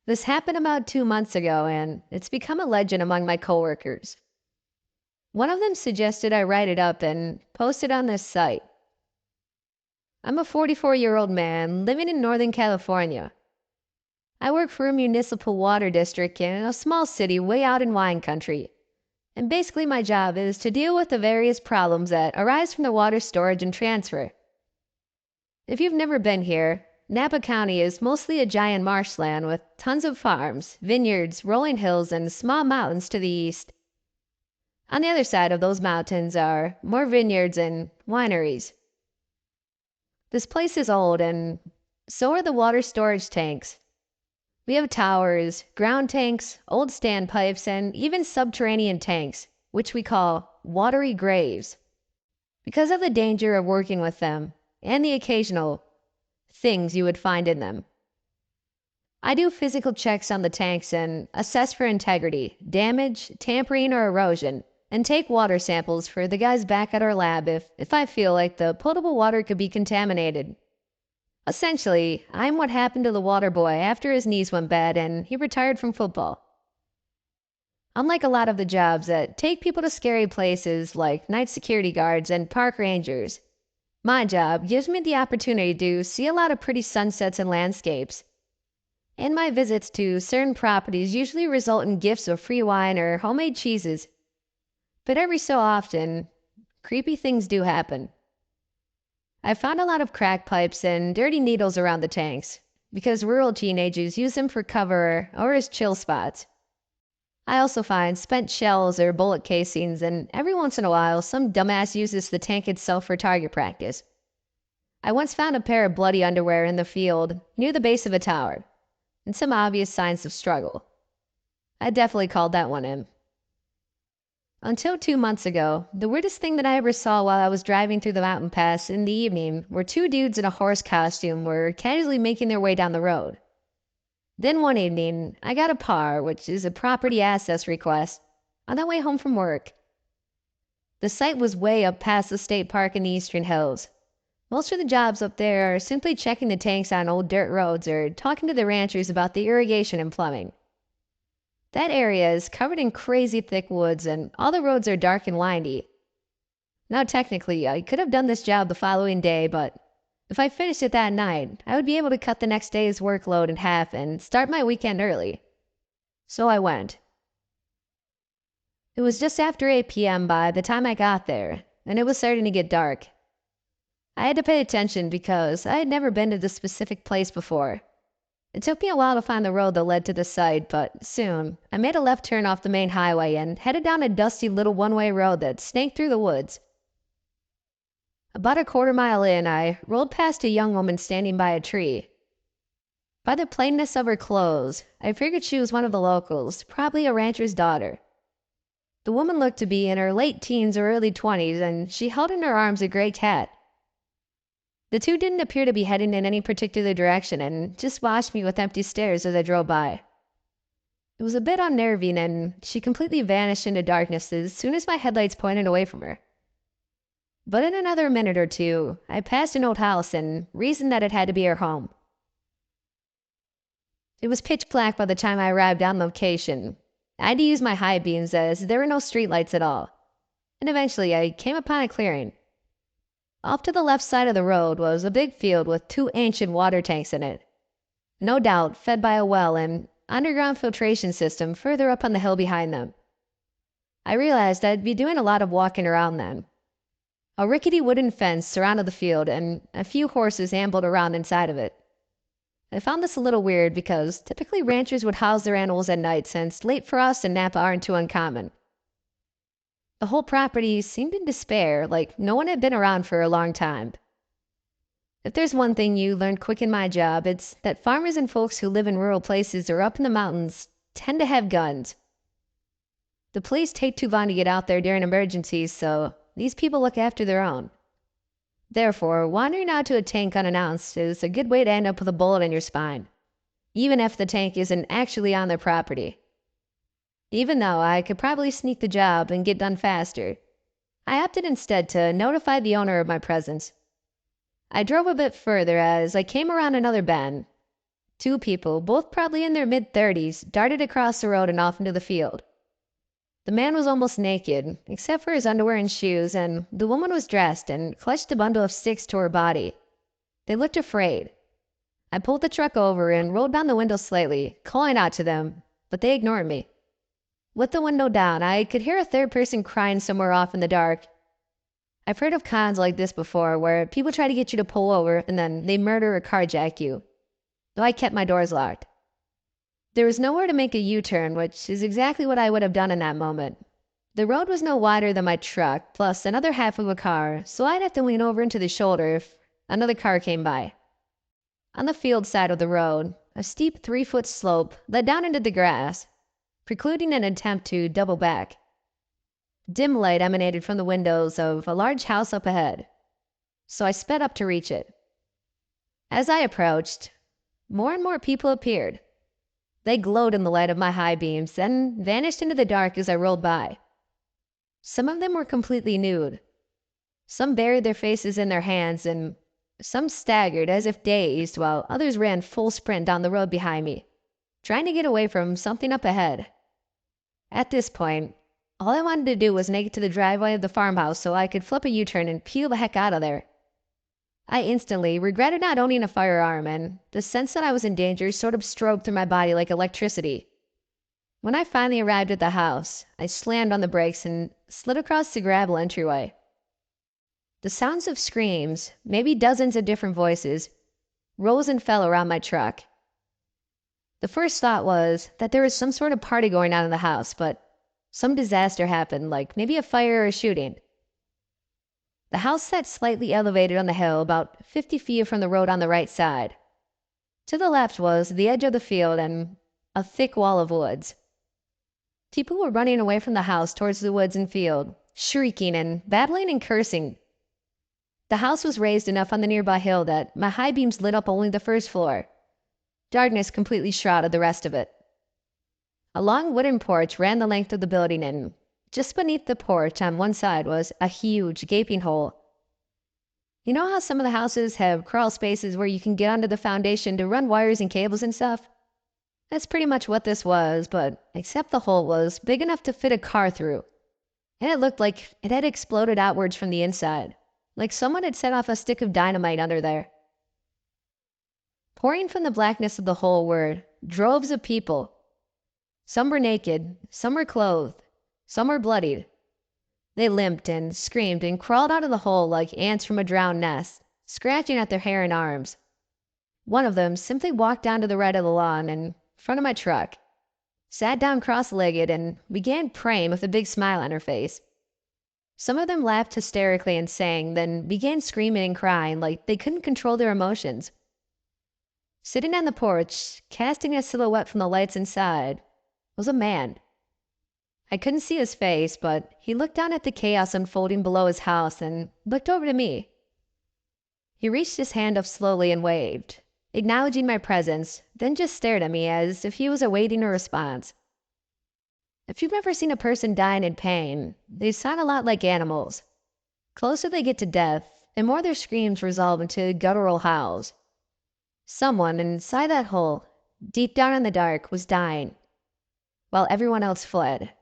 This happened about 2 months ago, and it's become a legend among my coworkers. One of them suggested I write it up and post it on this site. I'm a 44-year-old man living in Northern California. I work for a municipal water district in a small city way out in wine country. And basically my job is to deal with the various problems that arise from the water storage and transfer. If you've never been here, Napa County is mostly a giant marshland with tons of farms, vineyards, rolling hills, and small mountains to the east. On the other side of those mountains are more vineyards and wineries. This place is old, and so are the water storage tanks. We have towers, ground tanks, old standpipes, and even subterranean tanks, which we call watery graves. Because of the danger of working with them, and the occasional things you would find in them. I do physical checks on the tanks and assess for integrity, damage, tampering, or erosion, and take water samples for the guys back at our lab if I feel like the potable water could be contaminated. Essentially, I'm what happened to the water boy after his knees went bad and he retired from football. Unlike a lot of the jobs that take people to scary places like night security guards and park rangers, my job gives me the opportunity to see a lot of pretty sunsets and landscapes. And my visits to certain properties usually result in gifts of free wine or homemade cheeses. But every so often, creepy things do happen. I found a lot of crack pipes and dirty needles around the tanks, because rural teenagers use them for cover or as chill spots. I also find spent shells or bullet casings, and every once in a while some dumbass uses the tank itself for target practice. I once found a pair of bloody underwear in the field near the base of a tower, and some obvious signs of struggle. I definitely called that one in. Until 2 months ago, the weirdest thing that I ever saw while I was driving through the mountain pass in the evening were two dudes in a horse costume were casually making their way down the road. Then one evening, I got a PAR, which is a property access request, on the way home from work. The site was way up past the state park in the Eastern Hills. Most of the jobs up there are simply checking the tanks on old dirt roads or talking to the ranchers about the irrigation and plumbing. That area is covered in crazy thick woods and all the roads are dark and windy. Now technically, I could have done this job the following day, but if I finished it that night, I would be able to cut the next day's workload in half and start my weekend early. So I went. It was just after 8 p.m. by the time I got there, and it was starting to get dark. I had to pay attention because I had never been to this specific place before. It took me a while to find the road that led to the site, but soon I made a left turn off the main highway and headed down a dusty little one-way road that snaked through the woods. About a quarter-mile in, I rolled past a young woman standing by a tree. By the plainness of her clothes, I figured she was one of the locals, probably a rancher's daughter. The woman looked to be in her late teens or early 20s, and she held in her arms a gray cat. The two didn't appear to be heading in any particular direction and just watched me with empty stares as I drove by. It was a bit unnerving, and she completely vanished into darkness as soon as my headlights pointed away from her. But in another minute or two, I passed an old house and reasoned that it had to be her home. It was pitch black by the time I arrived on location. I had to use my high beams as there were no streetlights at all. And eventually I came upon a clearing. Off to the left side of the road was a big field with two ancient water tanks in it. No doubt fed by a well and underground filtration system further up on the hill behind them. I realized I'd be doing a lot of walking around them. A rickety wooden fence surrounded the field and a few horses ambled around inside of it. I found this a little weird because typically ranchers would house their animals at night since late frosts in Napa aren't too uncommon. The whole property seemed in despair, like no one had been around for a long time. If there's one thing you learn quick in my job, it's that farmers and folks who live in rural places or up in the mountains tend to have guns. The police take too long to get out there during emergencies, so these people look after their own. Therefore, wandering out to a tank unannounced is a good way to end up with a bullet in your spine, even if the tank isn't actually on their property. Even though I could probably sneak the job and get done faster, I opted instead to notify the owner of my presence. I drove a bit further as I came around another bend. Two people, both probably in their mid-30s, darted across the road and off into the field. The man was almost naked, except for his underwear and shoes, and the woman was dressed and clutched a bundle of sticks to her body. They looked afraid. I pulled the truck over and rolled down the window slightly, calling out to them, but they ignored me. With the window down, I could hear a third person crying somewhere off in the dark. I've heard of cons like this before, where people try to get you to pull over and then they murder or carjack you, though I kept my doors locked. There was nowhere to make a U-turn, which is exactly what I would have done in that moment. The road was no wider than my truck, plus another half of a car, so I'd have to lean over into the shoulder if another car came by. On the field side of the road, a steep 3-foot slope led down into the grass, precluding an attempt to double back. Dim light emanated from the windows of a large house up ahead, so I sped up to reach it. As I approached, more and more people appeared. They glowed in the light of my high beams, then vanished into the dark as I rolled by. Some of them were completely nude. Some buried their faces in their hands, and some staggered as if dazed, while others ran full sprint down the road behind me, trying to get away from something up ahead. At this point, all I wanted to do was make it to the driveway of the farmhouse so I could flip a U-turn and peel the heck out of there. I instantly regretted not owning a firearm, and the sense that I was in danger sort of strobed through my body like electricity. When I finally arrived at the house, I slammed on the brakes and slid across the gravel entryway. The sounds of screams, maybe dozens of different voices, rose and fell around my truck. The first thought was that there was some sort of party going on in the house, but some disaster happened, like maybe a fire or a shooting. The house sat slightly elevated on the hill, about 50 feet from the road on the right side. To the left was the edge of the field and a thick wall of woods. People were running away from the house towards the woods and field, shrieking and babbling and cursing. The house was raised enough on the nearby hill that my high beams lit up only the first floor. Darkness completely shrouded the rest of it. A long wooden porch ran the length of the building, and just beneath the porch on one side was a huge gaping hole. You know how some of the houses have crawl spaces where you can get under the foundation to run wires and cables and stuff? That's pretty much what this was, but except the hole was big enough to fit a car through. And it looked like it had exploded outwards from the inside, like someone had set off a stick of dynamite under there. Pouring from the blackness of the hole were droves of people. Some were naked, some were clothed, some were bloodied. They limped and screamed and crawled out of the hole like ants from a drowned nest, scratching at their hair and arms. One of them simply walked down to the right of the lawn in front of my truck, sat down cross-legged, and began praying with a big smile on her face. Some of them laughed hysterically and sang, then began screaming and crying like they couldn't control their emotions. Sitting on the porch, casting a silhouette from the lights inside, was a man. I couldn't see his face, but he looked down at the chaos unfolding below his house and looked over to me. He reached his hand up slowly and waved, acknowledging my presence, then just stared at me as if he was awaiting a response. If you've ever seen a person dying in pain, they sound a lot like animals. Closer they get to death, the more their screams resolve into guttural howls. Someone inside that hole, deep down in the dark, was dying, while everyone else fled.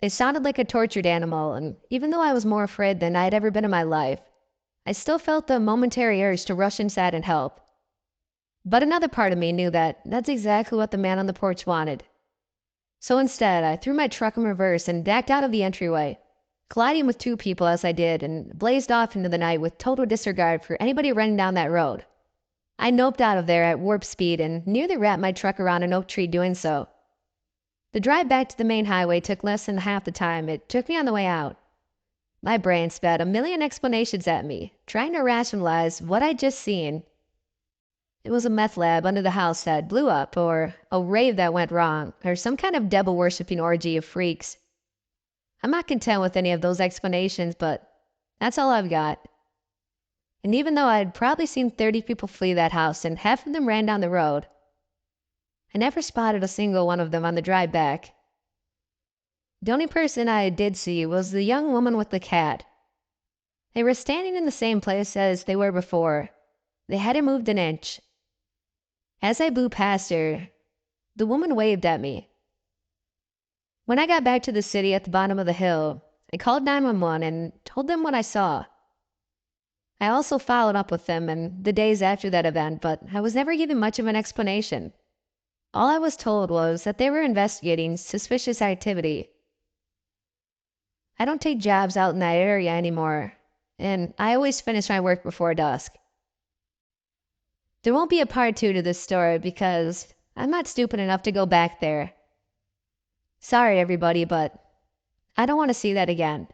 They sounded like a tortured animal, and even though I was more afraid than I had ever been in my life, I still felt the momentary urge to rush inside and help. But another part of me knew that that's exactly what the man on the porch wanted. So instead, I threw my truck in reverse and backed out of the entryway, colliding with two people as I did, and blazed off into the night with total disregard for anybody running down that road. I noped out of there at warp speed and nearly wrapped my truck around an oak tree doing so. The drive back to the main highway took less than half the time it took me on the way out. My brain spat a million explanations at me, trying to rationalize what I'd just seen. It was a meth lab under the house that blew up, or a rave that went wrong, or some kind of devil-worshipping orgy of freaks. I'm not content with any of those explanations, but that's all I've got. And even though I'd probably seen 30 people flee that house and half of them ran down the road, I never spotted a single one of them on the drive back. The only person I did see was the young woman with the cat. They were standing in the same place as they were before. They hadn't moved an inch. As I blew past her, the woman waved at me. When I got back to the city at the bottom of the hill, I called 911 and told them what I saw. I also followed up with them in the days after that event, but I was never given much of an explanation. All I was told was that they were investigating suspicious activity. I don't take jobs out in that area anymore, and I always finish my work before dusk. There won't be a part 2 to this story because I'm not stupid enough to go back there. Sorry, everybody, but I don't want to see that again.